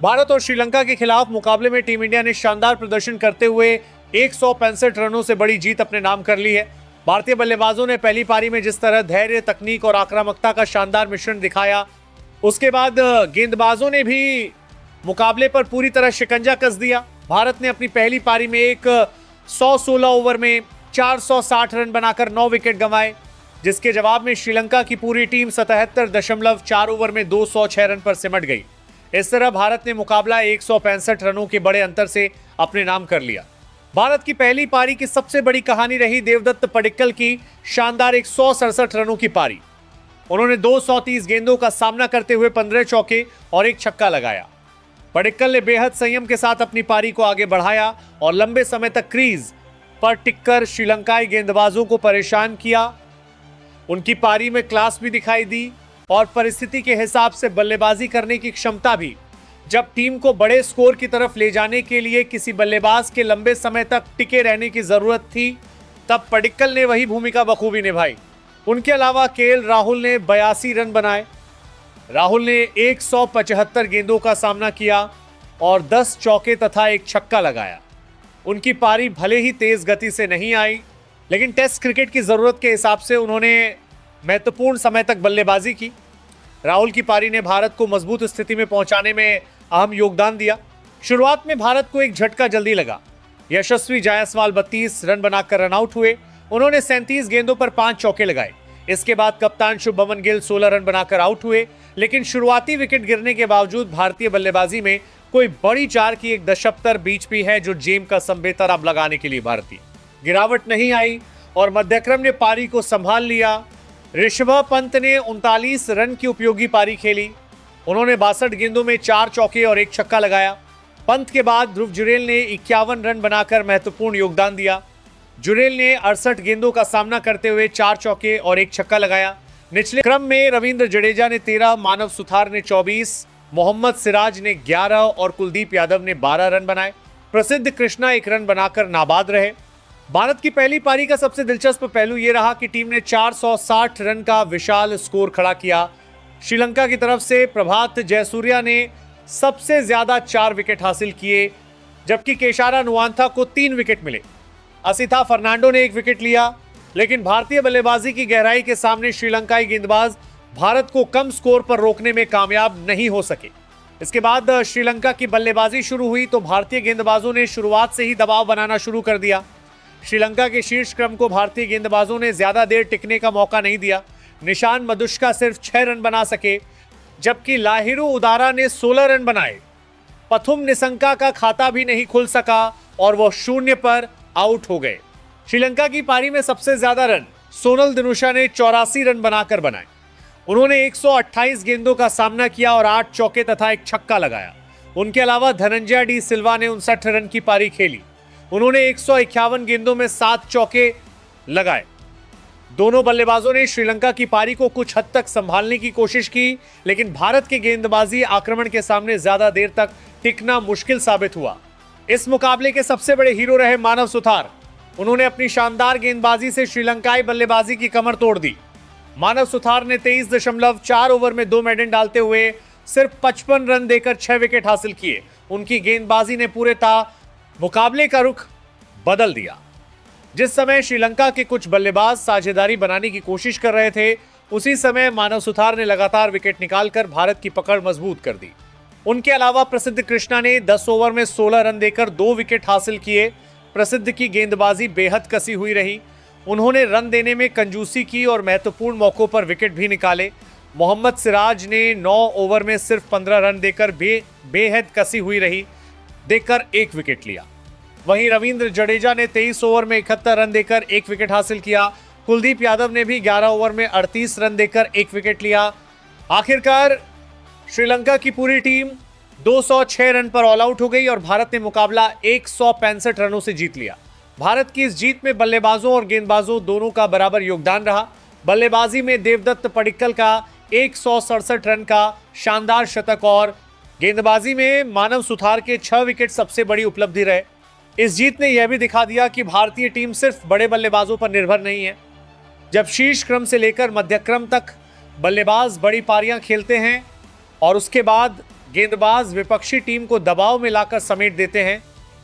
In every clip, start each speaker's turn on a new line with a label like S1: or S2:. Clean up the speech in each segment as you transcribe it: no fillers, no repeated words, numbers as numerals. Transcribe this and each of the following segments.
S1: भारत और श्रीलंका के खिलाफ मुकाबले में टीम इंडिया ने शानदार प्रदर्शन करते हुए 165 रनों से बड़ी जीत अपने नाम कर ली है। भारतीय बल्लेबाजों ने पहली पारी में जिस तरह धैर्य, तकनीक और आक्रामकता का शानदार मिश्रण दिखाया, उसके बाद गेंदबाजों ने भी मुकाबले पर पूरी तरह शिकंजा कस दिया। भारत ने अपनी पहली पारी में एक 116 ओवर में 460 रन बनाकर 9 विकेट गंवाए, जिसके जवाब में श्रीलंका की पूरी टीम 77.4 ओवर में 206 रन पर सिमट गई। इस तरह भारत ने मुकाबला 165 रनों के बड़े अंतर से अपने नाम कर लिया। भारत की पहली पारी की सबसे बड़ी कहानी रही देवदत्त पडिक्कल की शानदार 167 रनों की पारी। उन्होंने 230 गेंदों का सामना करते हुए 15 चौके और एक छक्का लगाया। पडिक्कल ने बेहद संयम के साथ अपनी पारी को आगे बढ़ाया और लंबे समय तक क्रीज पर टिककर श्रीलंकाई गेंदबाजों को परेशान किया। उनकी पारी में क्लास भी दिखाई दी और परिस्थिति के हिसाब से बल्लेबाजी करने की क्षमता भी। जब टीम को बड़े स्कोर की तरफ ले जाने के लिए किसी बल्लेबाज के लंबे समय तक टिके रहने की जरूरत थी, तब पडिक्कल ने वही भूमिका बखूबी निभाई। उनके अलावा केएल राहुल ने 82 रन बनाए। राहुल ने 175 गेंदों का सामना किया और 10 चौके तथा एक छक्का लगाया। उनकी पारी भले ही तेज गति से नहीं आई, लेकिन टेस्ट क्रिकेट की जरूरत के हिसाब से उन्होंने महत्वपूर्ण समय तक बल्लेबाजी की। राहुल की पारी ने भारत को मजबूत स्थिति में पहुंचाने में अहम योगदान दिया। शुरुआत में भारत को एक झटका जल्दी लगा। यशस्वी जायसवाल 32 रन बनाकर रन आउट हुए। उन्होंने 37 गेंदों पर 5 चौके लगाए। इसके बाद कप्तान शुभमन गिल 16 रन बनाकर आउट हुए, लेकिन शुरुआती विकेट गिरने के बावजूद भारतीय बल्लेबाजी में कोई बड़ी चार की एक दशकतर बीच भी है जो जेम का संबेतर अब लगाने के लिए भारतीय गिरावट नहीं आई और मध्यक्रम ने पारी को संभाल लिया। ऋषभ पंत ने 39 रन की उपयोगी पारी खेली। उन्होंने 62 गेंदों में 4 चौके और एक छक्का लगाया। पंत के बाद ध्रुव जुरेल ने 51 रन बनाकर महत्वपूर्ण योगदान दिया। जुरेल ने 68 गेंदों का सामना करते हुए 4 चौके और एक छक्का लगाया। निचले क्रम में रविंद्र जडेजा ने 13, मानव सुथार ने 24, मोहम्मद सिराज ने 11 और कुलदीप यादव ने 12 रन बनाए। प्रसिद्ध कृष्णा 1 रन बनाकर नाबाद रहे। भारत की पहली पारी का सबसे दिलचस्प पहलू यह रहा कि टीम ने 460 रन का विशाल स्कोर खड़ा किया। श्रीलंका की तरफ से प्रभात जयसूर्या ने सबसे ज्यादा 4 विकेट हासिल किए, जबकि केशारा नुआंथा को 3 विकेट मिले। असिथा फर्नांडो ने 1 विकेट लिया, लेकिन भारतीय बल्लेबाजी की गहराई के सामने श्रीलंकाई गेंदबाज भारत को कम स्कोर पर रोकने में कामयाब नहीं हो सके। इसके बाद श्रीलंका की बल्लेबाजी शुरू हुई तो भारतीय गेंदबाजों ने शुरुआत से ही दबाव बनाना शुरू कर दिया। श्रीलंका के शीर्ष क्रम को भारतीय गेंदबाजों ने ज्यादा देर टिकने का मौका नहीं दिया। निशान मधुष्का सिर्फ 6 रन बना सके, जबकि लाहिरू उदारा ने 16 रन बनाए। पथुम निसंका का खाता भी नहीं खुल सका और वह 0 पर आउट हो गए। श्रीलंका की पारी में सबसे ज्यादा रन सोनल दिनुशा ने 84 रन बनाकर बनाए। उन्होंने 128 गेंदों का सामना किया और 8 चौके तथा एक छक्का लगाया। उनके अलावा धनंजय डी सिल्वा ने 59 रन की पारी खेली। उन्होंने 151 गेंदों में 7 चौके लगाए। दोनों बल्लेबाजों ने श्रीलंका की पारी को कुछ हद तक संभालने की कोशिश की, लेकिन भारत के गेंदबाजी आक्रमण के सामने ज्यादा देर तक टिकना मुश्किल साबित हुआ। इस मुकाबले के सबसे बड़े हीरो रहे मानव सुथार। उन्होंने अपनी शानदार गेंदबाजी से श्रीलंकाई बल्लेबाजी की कमर तोड़ दी। मानव सुथार ने 23.4 ओवर में 2 मेडन डालते हुए सिर्फ 55 रन देकर 6 विकेट हासिल किए। उनकी गेंदबाजी ने पूरे मुकाबले का रुख बदल दिया। जिस समय श्रीलंका के कुछ बल्लेबाज साझेदारी बनाने की कोशिश कर रहे थे, उसी समय मानव सुथार ने लगातार विकेट निकालकर भारत की पकड़ मजबूत कर दी। उनके अलावा प्रसिद्ध कृष्णा ने 10 ओवर में 16 रन देकर 2 विकेट हासिल किए। प्रसिद्ध की गेंदबाजी बेहद कसी हुई रही। उन्होंने रन देने में कंजूसी की और महत्वपूर्ण मौकों पर विकेट भी निकाले। मोहम्मद सिराज ने 9 ओवर में सिर्फ 15 रन देकर बेहद कसी हुई रही देकर 1 विकेट लिया। वहीं रविंद्र जडेजा ने 23 ओवर में 71 रन देकर 1 विकेट हासिल किया। कुलदीप यादव ने भी 11 ओवर में 38 रन देकर 1 विकेट लिया। आखिरकार श्रीलंका की पूरी टीम 206 रन पर ऑल आउट हो गई और भारत ने मुकाबला 165 रनों से जीत लिया। भारत की इस जीत में बल्लेबाजों और गेंदबाजों दोनों का बराबर योगदान रहा। बल्लेबाजी में देवदत्त पडिक्कल का 167 रन का शानदार शतक और गेंदबाजी में मानव सुथार के 6 विकेट सबसे बड़ी उपलब्धि रहे। इस जीत ने यह भी दिखा दिया कि भारतीय टीम सिर्फ बड़े बल्लेबाजों पर निर्भर नहीं है। जब शीर्ष क्रम से लेकर मध्य क्रम तक बल्लेबाज बड़ी पारियां खेलते हैं और उसके बाद गेंदबाज विपक्षी टीम को दबाव में लाकर समेट देते हैं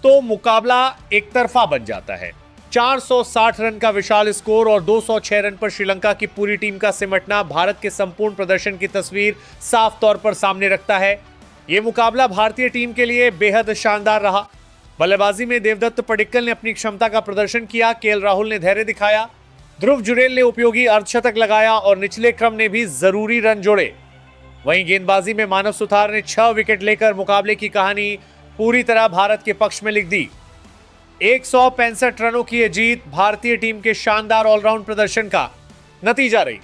S1: तो मुकाबला एक तरफा बन जाता है। 460 रन का विशाल स्कोर और 206 रन पर श्रीलंका की पूरी टीम का सिमटना भारत के संपूर्ण प्रदर्शन की तस्वीर साफ तौर पर सामने रखता है। यह मुकाबला भारतीय टीम के लिए बेहद शानदार रहा। बल्लेबाजी में देवदत्त पडिक्कल ने अपनी क्षमता का प्रदर्शन किया, केएल राहुल ने धैर्य दिखाया, ध्रुव जुरेल ने उपयोगी अर्धशतक लगाया और निचले क्रम ने भी जरूरी रन जोड़े। वहीं गेंदबाजी में मानव सुथार ने 6 विकेट लेकर मुकाबले की कहानी पूरी तरह भारत के पक्ष में लिख दी। 165 रनों की यह जीत भारतीय टीम के शानदार ऑलराउंड प्रदर्शन का नतीजा रही।